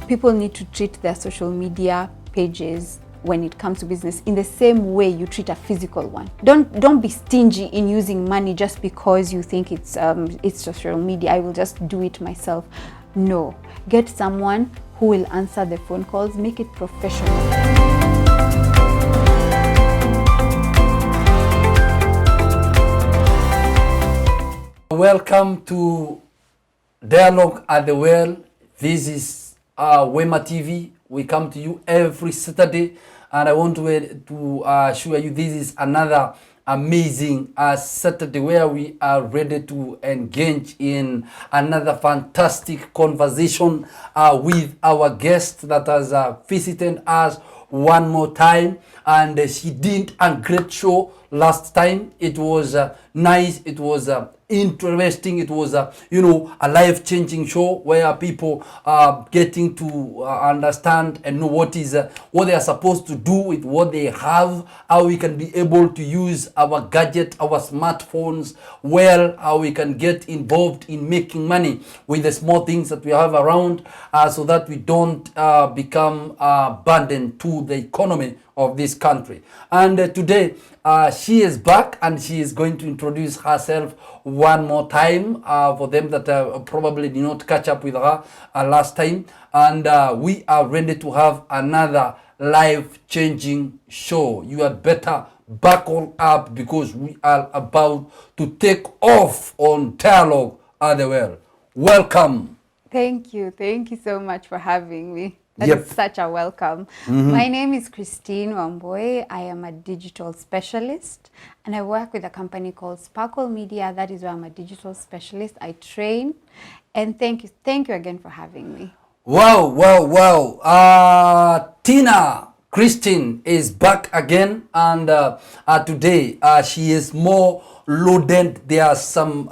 people need to treat their social media pages when it comes to business in the same way you treat a physical one. Don't be stingy in using money just because you think it's social media. I will just do it myself. No, get someone who will answer the phone calls. Make it professional. Welcome to Dialogue at the Well. This is Wema Tv. We come to you every Saturday, and I want to assure you this is another amazing Saturday where we are ready to engage in another fantastic conversation with our guest that has visited us one more time, and she did a great show last time. It was nice, it was interesting, it was a life-changing show where people are getting to understand and know what they are supposed to do with what they have, how we can be able to use our gadget, our smartphones well, how we can get involved in making money with the small things that we have around, so that we don't become a burden to the economy of this country. And today she is back, and she is going to introduce herself one more time for them that probably did not catch up with her last time. And we are ready to have another life-changing show. You had better buckle up because we are about to take off on Dialogue at the Well. Welcome. Thank you so much for having me. Yep. That's such a welcome. My name is Christine Wambui. I am a digital specialist, and I work with a company called Sparkle Media. That is where I'm a digital specialist. I train, and thank you again for having me. Wow. Tina Christine is back again, and today she is more loaded. There are some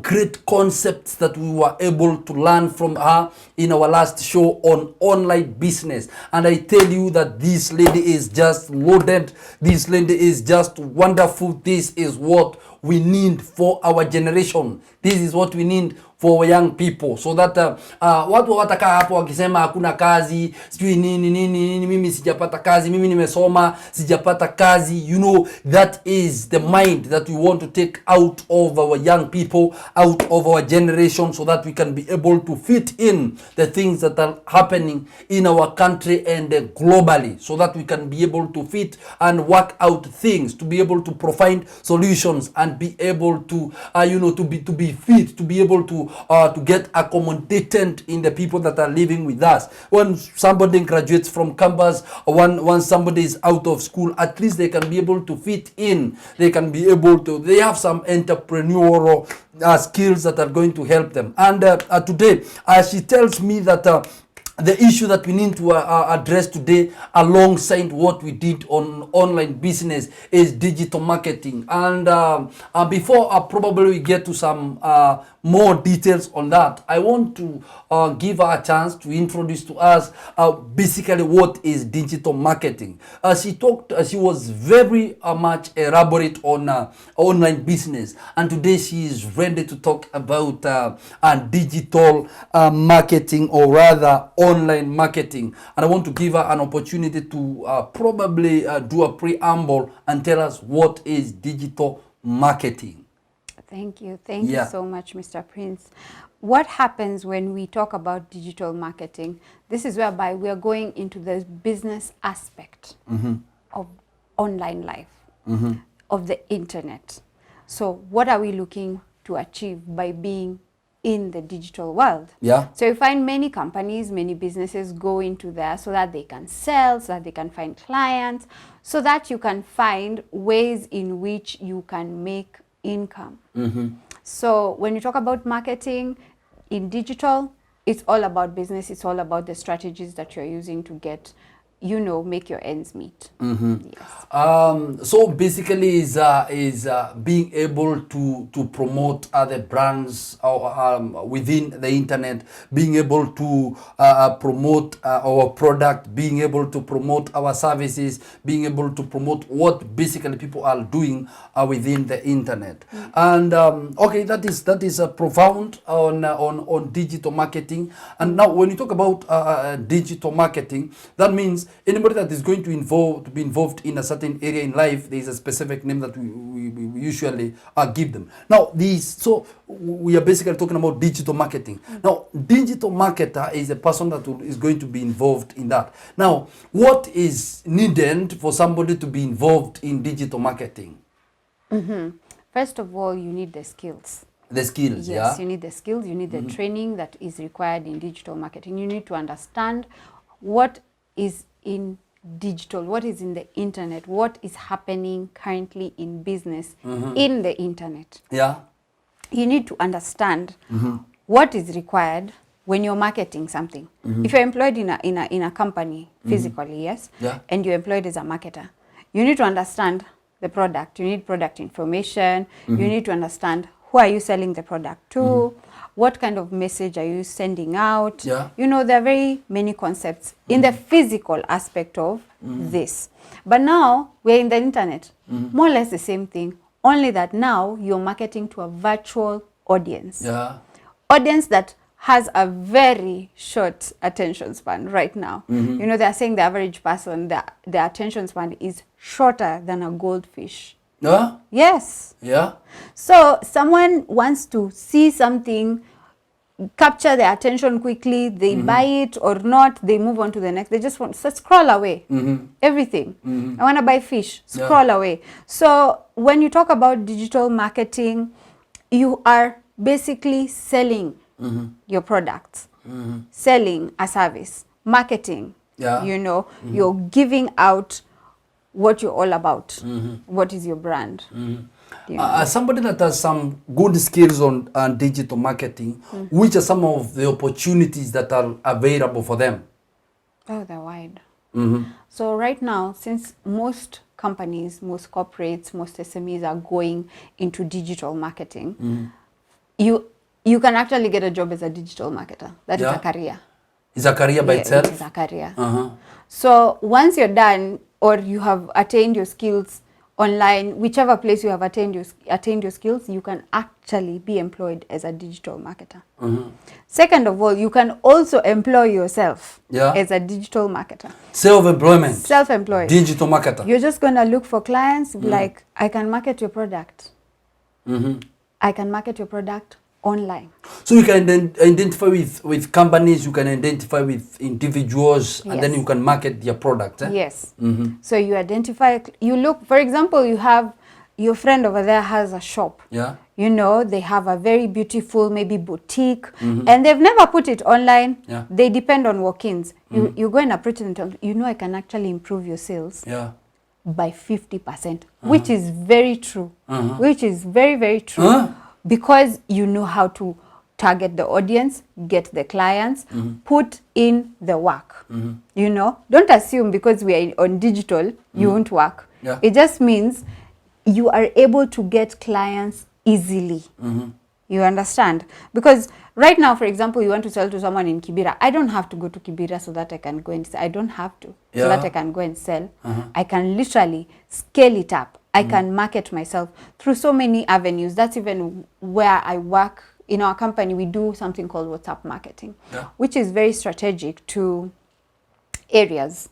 great concepts that we were able to learn from her in our last show on online business, and I tell you that this lady is just loaded. This lady is just wonderful. This is what we need for our generation. This is what we need for young people, so that watu wataka hapo wakisema hakuna kazi, sijui nini, mimi sijapata kazi, mimi nimesoma sijapata kazi. You know, that is the mind that we want to take out of our young people, out of our generation, so that we can be able to fit in the things that are happening in our country and globally, so that we can be able to fit and work out things, to be able to provide solutions, and be able to to be fit, to be able to get accommodated in the people that are living with us. When somebody graduates from campus, when somebody is out of school, at least they can be able to fit in. They have some entrepreneurial skills that are going to help them. And today, she tells me that the issue that we need to address today, alongside what we did on online business, is digital marketing. And before probably we get to some more details on that, I want to give her a chance to introduce to us basically what is digital marketing. She was very much elaborate on online business, and today she is ready to talk about digital marketing, or rather online marketing. And I want to give her an opportunity to probably do a preamble and tell us what is digital marketing. Thank you so much, Mr. Prince. What happens when we talk about digital marketing? This is whereby we are going into the business aspect of online life, of the internet. So what are we looking to achieve by being in the digital world? Yeah. So you find many companies, many businesses go into there so that they can sell, so that they can find clients, so that you can find ways in which you can make income. So when you talk about marketing in digital, it's all about business. It's all about the strategies that you're using to get you know, make your ends meet. Yes. So basically is being able to promote other brands within the internet, being able to promote our product, being able to promote our services, being able to promote what basically people are doing within the internet. And okay, that is profound on digital marketing. And now when you talk about digital marketing, that means anybody that is going to be involved in a certain area in life, there is a specific name that we usually give them. Now, so we are basically talking about digital marketing. Now, digital marketer is a person that is going to be involved in that. Now, what is needed for somebody to be involved in digital marketing? First of all, you need the skills. The skills, yes, you need the skills, you need the training that is required in digital marketing. You need to understand what is in digital, what is in the internet, what is happening currently in business in the internet. Yeah. You need to understand what is required when you're marketing something. If you're employed in a company physically, yes, and you're employed as a marketer, you need to understand the product. You need product information. You need to understand who are you selling the product to, what kind of message are you sending out. You know, there are very many concepts in the physical aspect of this. But now we're in the internet, more or less the same thing, only that now you're marketing to a virtual audience. Audience that has a very short attention span right now. You know, they're saying the average person, the attention span is shorter than a goldfish. Yes. So someone wants to see something, capture their attention quickly, they buy it or not, they move on to the next. They just want to scroll away. Everything. I want to buy fish, scroll away. So when you talk about digital marketing, you are basically selling your products, selling a service, marketing. You know, you're giving out what you're all about. What is your brand? Somebody that has some good skills on digital marketing, which are some of the opportunities that are available for them? Oh, they're wide. So right now, since most companies, most corporates, most SMEs are going into digital marketing, you can actually get a job as a digital marketer. That is a career. It's a career by itself? It is a career. So once you're done, or you have attained your skills online, whichever place you have attained your skills, you can actually be employed as a digital marketer. Second of all, you can also employ yourself as a digital marketer. Self-employment. Self-employed. Digital marketer. You're just going to look for clients, like, I can market your product. I can market your product online. So you can identify with companies, you can identify with individuals, and then you can market your product. Yes. So you identify, you look, for example, you have your friend over there has a shop. You know, they have a very beautiful, maybe boutique, and they've never put it online. They depend on walk-ins. You go and approach them and tell them, you know, I can actually improve your sales by 50%, which is very true, which is very, very true. Because you know how to target the audience, get the clients, put in the work. You know, don't assume because we are on digital, you won't work. It just means you are able to get clients easily. You understand? Because right now, for example, you want to sell to someone in Kibera. I don't have to go to Kibera so that I can go and sell. I don't have to so that I can go and sell. I can literally scale it up. I can market myself through so many avenues. That's even where I work. In our company, we do something called WhatsApp marketing, which is very strategic to areas.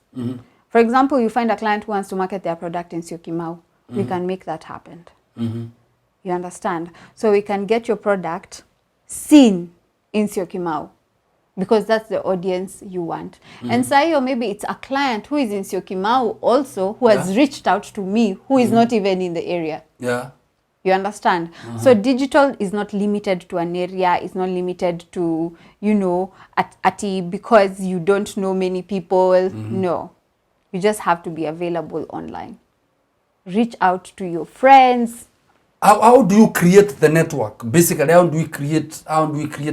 For example, you find a client who wants to market their product in Syokimau. We can make that happen. You understand? So we can get your product seen in Syokimau, because that's the audience you want. And say, or maybe it's a client who is in Syokimau also, who has reached out to me, who is not even in the area. You understand? So digital is not limited to an area. It's not limited to, you know, because you don't know many people. No. You just have to be available online. Reach out to your friends. How do you create the network? Basically, how do we create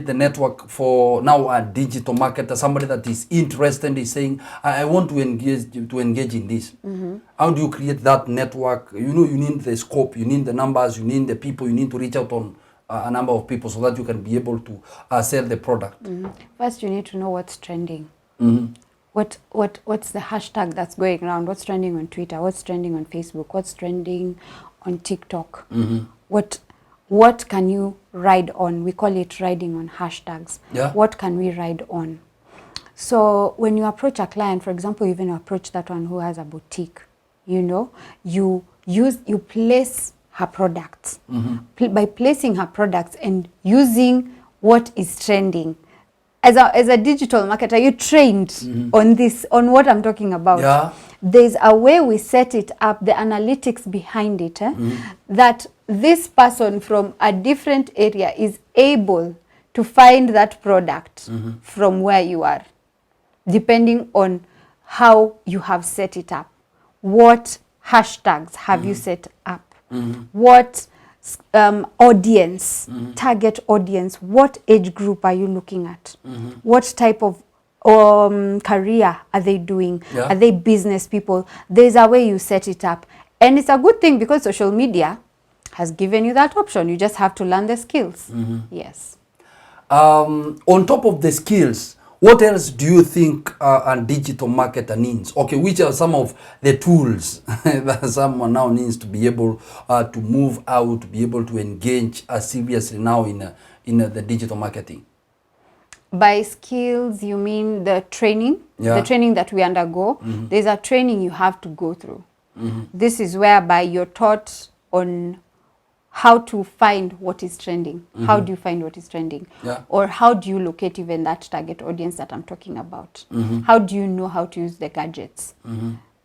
the network for now a digital marketer, somebody that is interested and is saying, I want to engage in this. How do you create that network? You know, you need the scope, you need the numbers, you need the people, you need to reach out on a number of people so that you can be able to sell the product. First, you need to know what's trending. What's the hashtag that's going around? What's trending on Twitter? What's trending on Facebook? What's trending on TikTok? What can you ride on? We call it riding on hashtags. Yeah. What can we ride on? So when you approach a client, for example, even you approach that one who has a boutique, you know, you place her products. By placing her products and using what is trending. As a digital marketer, you trained on this, on what I'm talking about. Yeah. There's a way we set it up, the analytics behind it, that this person from a different area is able to find that product from where you are, depending on how you have set it up. What hashtags have you set up? What audience, target audience, what age group are you looking at? What type of career are they doing? Yeah. Are they business people? There's a way you set it up. And it's a good thing because social media has given you that option. You just have to learn the skills. Yes. On top of the skills, what else do you think a digital marketer needs? Okay, which are some of the tools that someone now needs to be able to move out, to be able to engage seriously now in the digital marketing? By skills, you mean the training? Yeah. The training that we undergo. There's a training you have to go through. This is whereby you're taught on how to find what is trending. How do you find what is trending? Yeah. Or how do you locate even that target audience that I'm talking about? How do you know how to use the gadgets?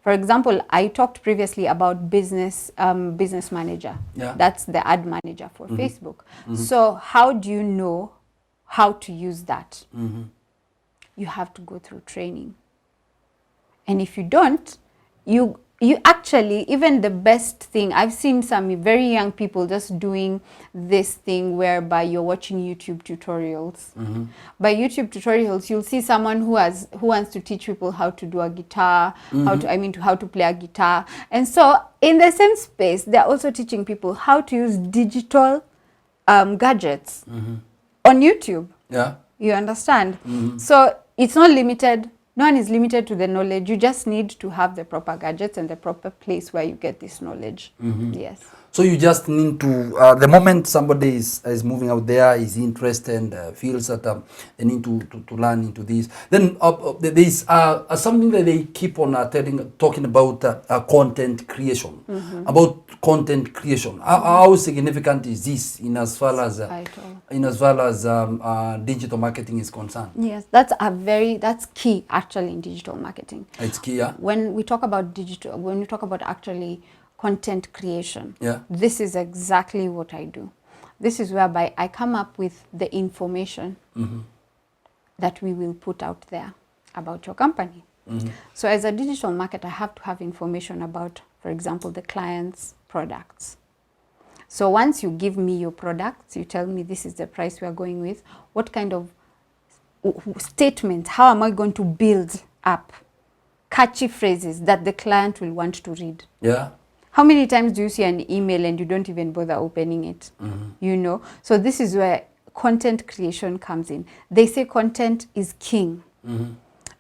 For example, I talked previously about business manager. Yeah. That's the ad manager for Facebook. So how do you know how to use that? You have to go through training. And if you don't, you actually, even the best thing, I've seen some very young people just doing this thing whereby you're watching YouTube tutorials. By YouTube tutorials, you'll see someone who wants to teach people how to do a guitar, how to play a guitar. And so in the same space, they're also teaching people how to use digital gadgets on YouTube. Yeah. You understand? So it's not limited. No one is limited to the knowledge. You just need to have the proper gadgets and the proper place where you get this knowledge. Yes. So you just need to, the moment somebody is moving out there, is interested and feels that they need to learn into this, then there is something that they keep on talking about content creation. About content creation. How significant is this in as far as digital marketing is concerned? Yes, that's key actually in digital marketing. It's key, yeah. When we talk about actually content creation, yeah, this is exactly what I do. This is whereby I come up with the information that we will put out there about your company. So as a digital marketer, I have to have information about, for example, the client's products. So once you give me your products, you tell me this is the price we are going with, what kind of statements, how am I going to build up catchy phrases that the client will want to read? Yeah. How many times do you see an email and you don't even bother opening it? You know? So this is where content creation comes in. They say content is king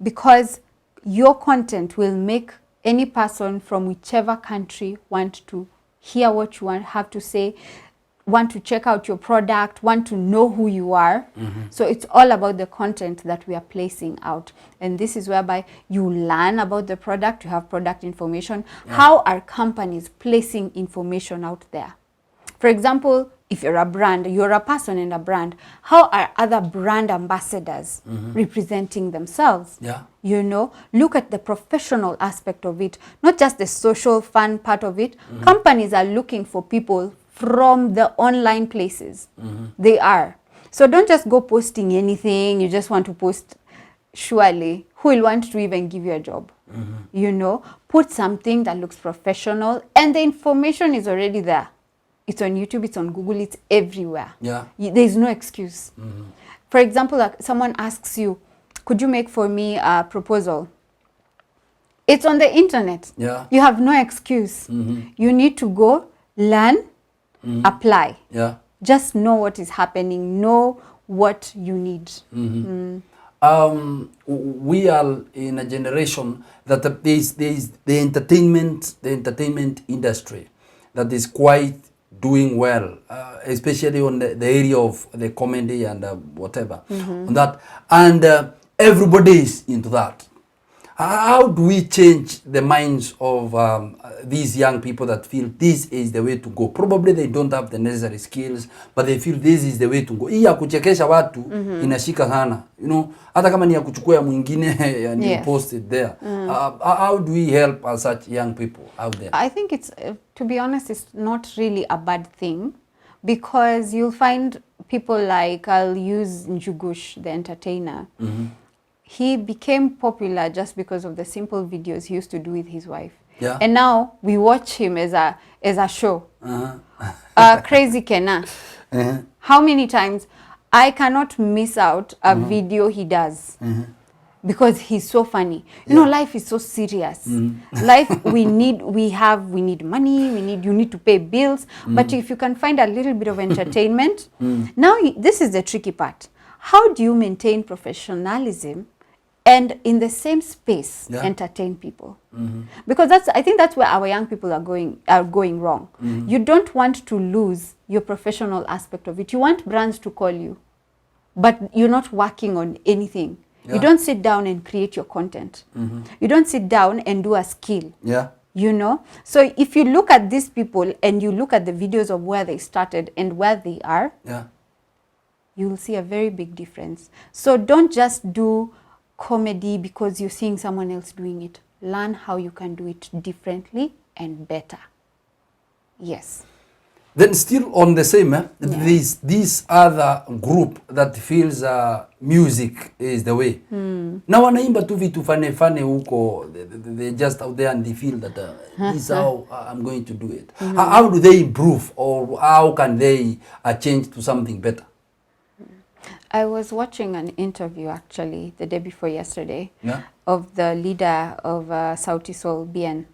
because your content will make any person from whichever country want to hear what you have to say, want to check out your product, want to know who you are. So it's all about the content that we are placing out. And this is whereby you learn about the product, you have product information. Yeah. How are companies placing information out there? For example, if you're a brand, you're a person in a brand, how are other brand ambassadors representing themselves? Yeah. You know, look at the professional aspect of it, not just the social fun part of it. Companies are looking for people from the online places. They are. So don't just go posting anything. You just want to post. Surely, who will want to even give you a job? You know, put something that looks professional and the information is already there. It's on YouTube, it's on Google, it's everywhere. Yeah. There's no excuse. For example, like someone asks you, could you make for me a proposal? It's on the internet. Yeah. You have no excuse. You need to go, learn, apply. Yeah. Just know what is happening, know what you need. We are in a generation that there's the entertainment industry that is quite doing well, especially on the area of the comedy and whatever on that, and everybody is into that. How do we change the minds of these young people that feel this is the way to go? Probably they don't have the necessary skills, but they feel this is the way to go. Hii ya kuchekesha watu inashika sana. You know, hata kama ni ya kuchukua ya mwingine and you post it there. How do we help such young people out there? I think it's, to be honest, it's not really a bad thing, because you'll find people like, I'll use Ndwiga, the entertainer. He became popular just because of the simple videos he used to do with his wife. Yeah. And now we watch him as a show. Crazy Kena. How many times? I cannot miss out a video he does. Because he's so funny. You know, life is so serious. Life, we need money, you need to pay bills. But if you can find a little bit of entertainment, now this is the tricky part. How do you maintain professionalism and in the same space entertain people? Because I think that's where our young people are going wrong. You don't want to lose your professional aspect of it. You want brands to call you, but you're not working on anything. You don't sit down and create your content. You don't sit down and do a skill. You know, so if you look at these people and you look at the videos of where they started and where they are, you will see a very big difference. So don't just do comedy because you're seeing someone else doing it. Learn how you can do it differently and better. Yes. Then still on the same, this other group that feels music is the way. Na wanaimba tu vitu fane huko, they just out there and they feel that this is how I'm going to do it. How do they improve, or how can they change to something better? I was watching an interview actually the day before yesterday of the leader of Sauti Sol, Bien.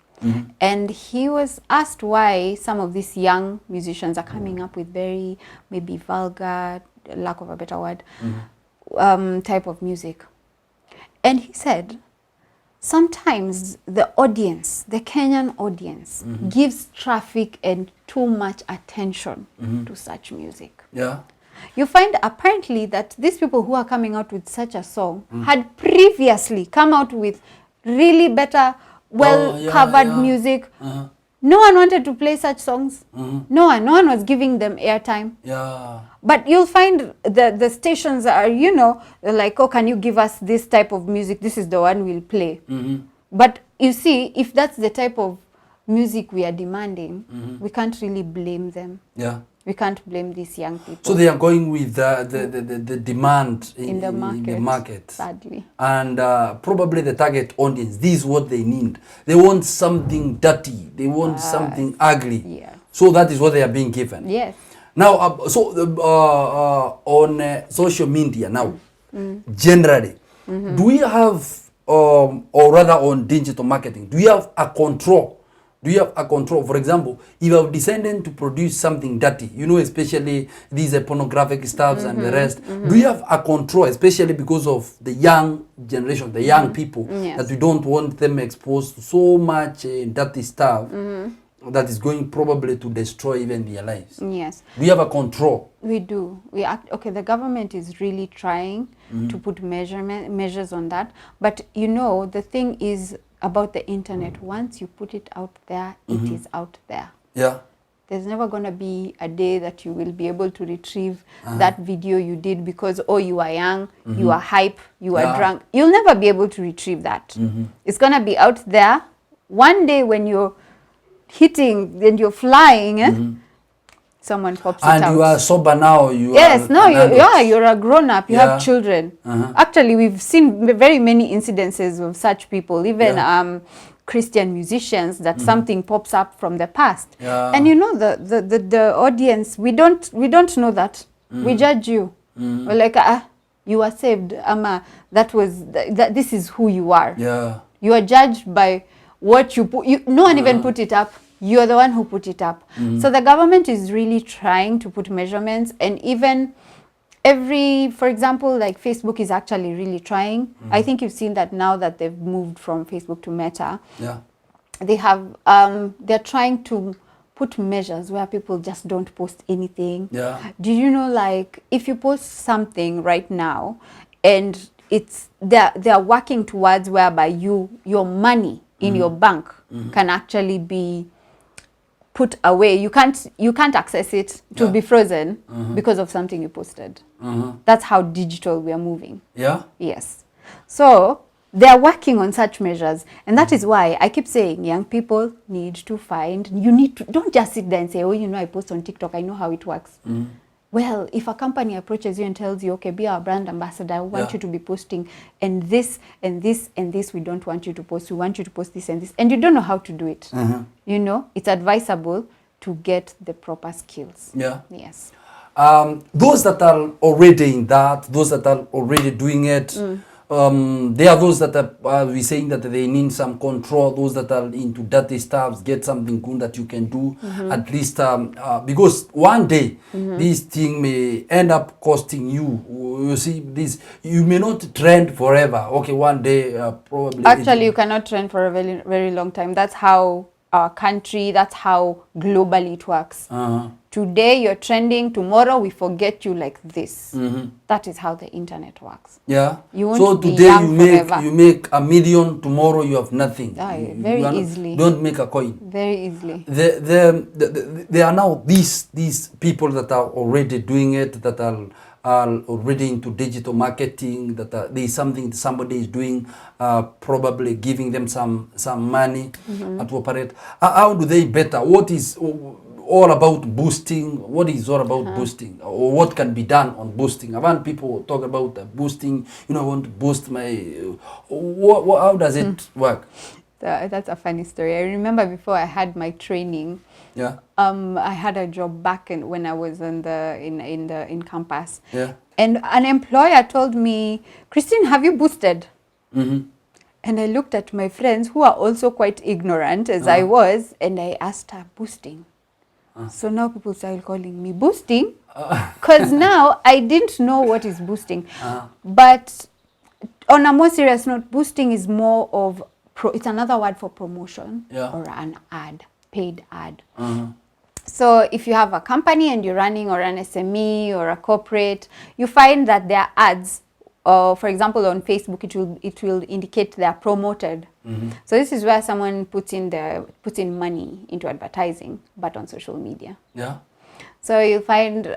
And he was asked why some of these young musicians are coming up with very maybe vulgar, lack of a better word, type of music. And he said, sometimes the audience, the Kenyan audience, gives traffic and too much attention to such music. You find apparently that these people who are coming out with such a song had previously come out with really better, well-covered music. No one wanted to play such songs. No one was giving them airtime. But you'll find the stations are, you know, like, oh, can you give us this type of music? This is the one we'll play. But you see, if that's the type of music we are demanding, we can't really blame them. We can't blame these young people. So they are going with the demand in the market. Sadly. And probably the target audience, this is what they need. They want something dirty. They want something ugly. So that is what they are being given. Now, on social media now, generally, do we have, or rather on digital marketing, do you have a control? Do you have a control? For example, if you have decided to produce something dirty, you know, especially these pornographic stuffs and the rest, do you have a control, especially because of the young generation, the young people, that we don't want them exposed to so much dirty stuff that is going probably to destroy even their lives? Do you have a control? We do. Okay, the government is really trying to put measures on that. But, you know, the thing is, about the internet, once you put it out there, it is out there. There's never going to be a day that you will be able to retrieve that video you did because, oh, you are young, you are hype, you are drunk. You'll never be able to retrieve that. It's going to be out there. One day when you're hitting and you're flying, someone pops it out. And you are sober now. You're a grown-up. You have children. Actually, we've seen very many incidences of such people. Even Christian musicians that something pops up from the past. Yeah. And you know, the audience, we don't know that. We judge you. We're like, you are saved. This is who you are. Yeah. You are judged by what you put. No one even put it up. You're the one who put it up. So the government is really trying to put measurements, and even for example, like Facebook is actually really trying. I think you've seen that now that they've moved from Facebook to Meta. Yeah. They have, they're trying to put measures where people just don't post anything. Yeah. Do you know, like, if you post something right now, and they're working towards whereby your money in your bank can actually be put away. You can't access it to be frozen because of something you posted. That's how digital we are moving. Yeah. Yes. So they are working on such measures, and that is why I keep saying young people need to don't just sit there and say, oh, you know, I post on TikTok, I know how it works. Well, if a company approaches you and tells you, okay, be our brand ambassador, I want you to be posting and this and this and this, we don't want you to post, we want you to post this and this, and you don't know how to do it. You know, it's advisable to get the proper skills. Yeah. Yes. Those that are already in that, those that are already doing it, there are those that are we saying that they need some control. Those that are into dirty stuff, get something good that you can do at least, because one day this thing may end up costing you. You see, this you may not trend forever. Okay, one day probably. Actually, you cannot trend for a very, very long time. That's how our country, that's how globally it works. Today you're trending, tomorrow we forget you like this. That is how the internet works. Yeah. You won't so be today young you make $1 million, tomorrow you have nothing. Very easily. Don't make a coin. Very easily. There are now these people that are already doing it, that are already into digital marketing, that there is something somebody is doing, probably giving them some money to operate. How do they better? What is all about boosting? What is all about boosting? Or what can be done on boosting? I've had people talk about boosting, you know, I want to boost my... how does it work? That's a funny story. I remember before I had my training, I had a job back when I was in campus. Yeah. And an employer told me, Christine, have you boosted? And I looked at my friends who are also quite ignorant as I was, and I asked her, boosting? So now people started calling me boosting, because now I didn't know what is boosting. But on a more serious note, boosting is more of, it's another word for promotion or an ad, paid ad. So if you have a company and you're running, or an SME or a corporate, you find that their ads, for example, on Facebook, it will indicate they are promoted. So this is where someone puts in money into advertising, but on social media. Yeah. So you find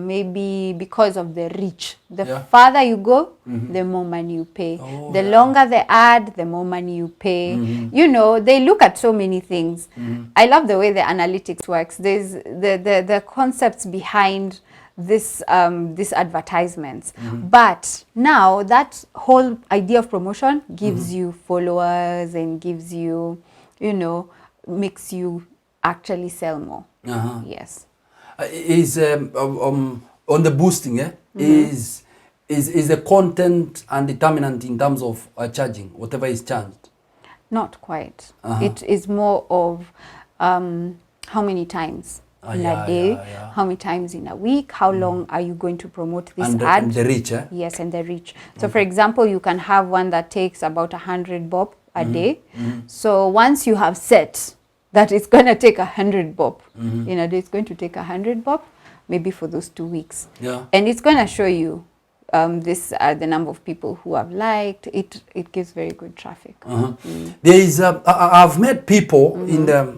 maybe because of the reach, the farther you go, the more money you pay. The longer the ad, the more money you pay. You know, they look at so many things. I love the way the analytics works. There's the concepts behind this advertisements. But now that whole idea of promotion gives you followers and gives you, you know, makes you actually sell more. Yes. Is on the boosting, is the content and determinant in terms of charging, whatever is charged? Not quite. It is more of how many times in a day, how many times in a week, how long are you going to promote this ad? And the reach, Yes, and the reach. So for example, you can have one that takes about 100 bob a day. So once you have set that it's going to take 100 bob in a day, it's going to take 100 bob maybe for those 2 weeks. And it's going to show you this the number of people who have liked it. It gives very good traffic. There is I've met people in the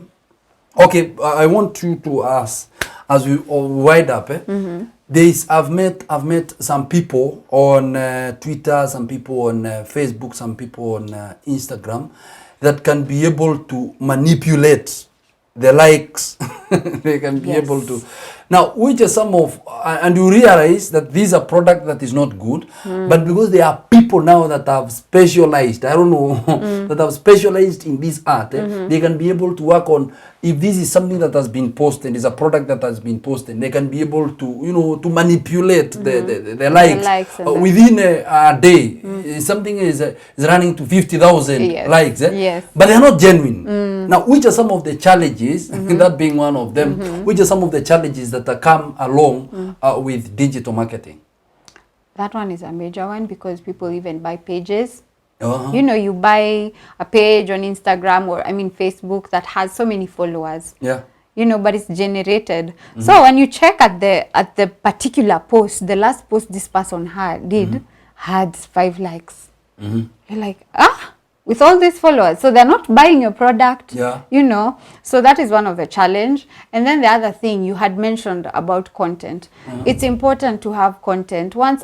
I want you to ask as we wind up. I've met some people on Twitter, some people on Facebook, some people on Instagram that can be able to manipulate the likes. They can be able to. Now, which are some of, and you realize that these are product that is not good, but because there are people people now that have specialized, I don't know, that have specialized in this art, they can be able to work on, if this is something that has been posted, is a product that has been posted, they can be able to, you know, to manipulate the likes within a day. Something is running to 50,000 likes, but they're not genuine. Now, which are some of the challenges, that being one of them, which are some of the challenges that come along with digital marketing? That one is a major one, because people even buy pages. You know, you buy a page on Instagram or Facebook that has so many followers. You know, but it's generated. So when you check at the particular post, the last post this person had 5 likes. You're like, with all these followers, so they're not buying your product. You know, so that is one of the challenge. And then the other thing you had mentioned about content, it's important to have content. Once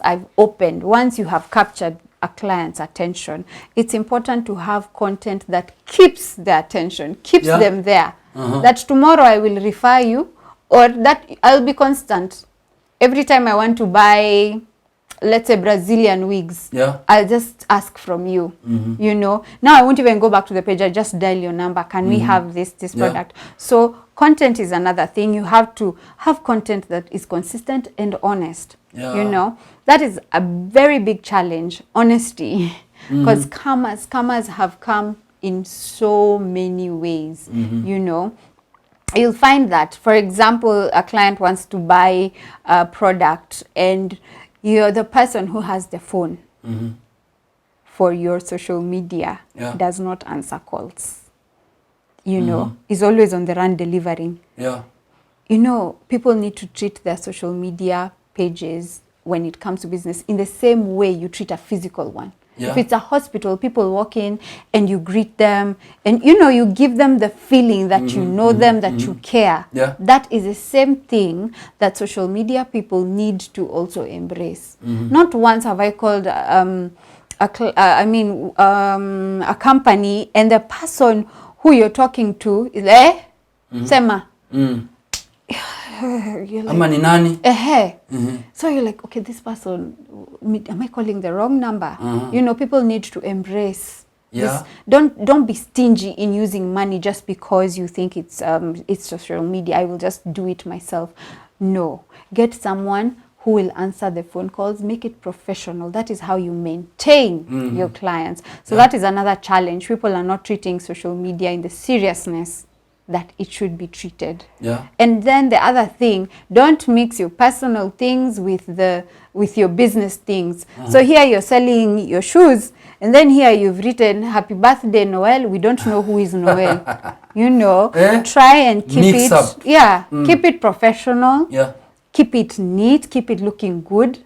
you have captured a client's attention, it's important to have content that keeps their attention, keeps them there. That tomorrow I will refer you, or that I'll be constant. Every time I want to buy, let's say, Brazilian wigs, I'll just ask from you. You know, now I won't even go back to the page, I just dial your number. Can we have this product? So content is another thing. You have to have content that is consistent and honest. You know, that is a very big challenge, honesty, because scammers have come in so many ways. You know, you'll find that, for example, a client wants to buy a product and you're the person who has the phone for your social media, does not answer calls. You know, is always on the run delivering. You know, people need to treat their social media pages when it comes to business in the same way you treat a physical one. If it's a hospital, people walk in and you greet them and, you know, you give them the feeling that you know them, that you care. That is the same thing that social media people need to also embrace. Not once have I called a company and the person who you're talking to is Sema. You're like, so you're like, okay, this person, am I calling the wrong number? You know, people need to embrace this. Don't be stingy in using money just because you think it's social media. I will just do it myself. No, get someone who will answer the phone calls. Make it professional. That is how you maintain your clients. So that is another challenge. People are not treating social media in the seriousness that it should be treated. And then the other thing, don't mix your personal things with your business things. So here you're selling your shoes, and then here you've written happy birthday Noel. We don't know who is Noel. You know, try and keep Mix it up. Keep it professional. Keep it neat, keep it looking good,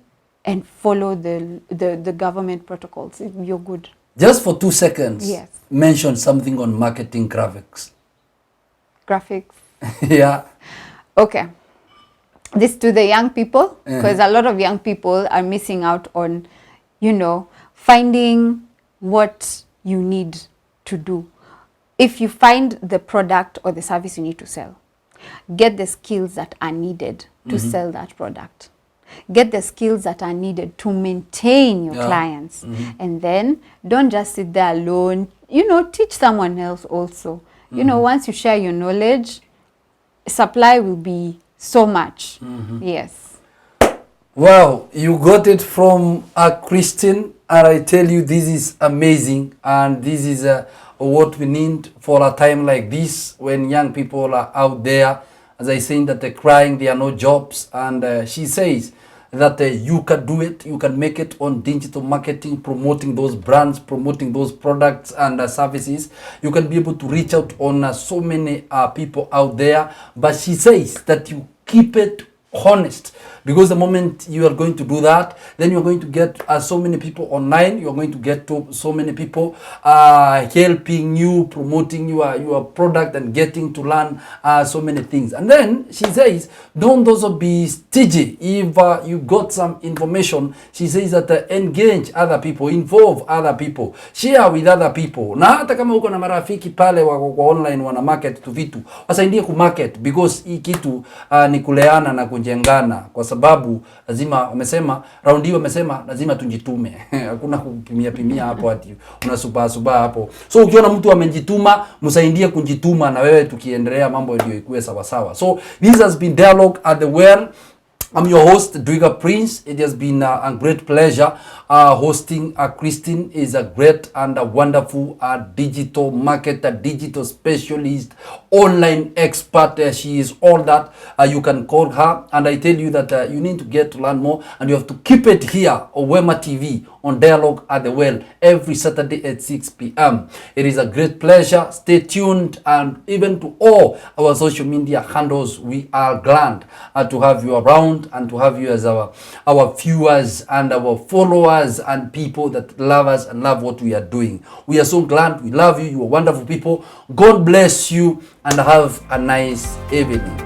and follow the government protocols. You're good. Just for 2 seconds, mention something on marketing graphics. Okay, this to the young people, because a lot of young people are missing out on, you know, finding what you need to do. If you find the product or the service you need to sell, get the skills that are needed to sell that product. Get the skills that are needed to maintain your clients. And then don't just sit there alone. You know, teach someone else also. You know, once you share your knowledge, supply will be so much. Yes. Well, you got it from Christine, and I tell you, this is amazing, and this is what we need for a time like this, when young people are out there, as I saying that they're crying, there are no jobs, and she says that you can do it, you can make it on digital marketing, promoting those brands, promoting those products and services. You can be able to reach out on so many people out there, but she says that you keep it honest, because the moment you are going to do that, then you're going to get so many people online, you're going to get to so many people helping you, promoting your product, and getting to learn so many things. And then she says, don't also be stingy. If you got some information, she says that engage other people, involve other people, share with other people. Na hata kama uko na marafiki pale wako online wana market tu vitu, wasaidie ku market, because hii kitu ni kuleana na kujengana, kwa sababu lazima wamesema round hii, wamesema lazima tujitume. Hakuna kupimia hapo ati unasuba hapo. So ukiona mtu amejituma, msaidie kujituma na wewe, tukiendelea mambo ndio ikuwe sawa sawa. So this has been Dialogue at the Well. I'm your host, Ndwiga Prince. It has been a great pleasure hosting Christine. Is a great and a wonderful digital marketer, digital specialist, online expert. She is all that. You can call her. And I tell you that you need to get to learn more. And you have to keep it here on Wema TV, on Dialogue at the Well, every Saturday at 6 p.m. It is a great pleasure. Stay tuned. And even to all our social media handles, we are glad to have you around, and to have you as our viewers and our followers and people that love us and love what we are doing. We are so glad. We love you. You are wonderful people. God bless you and have a nice evening.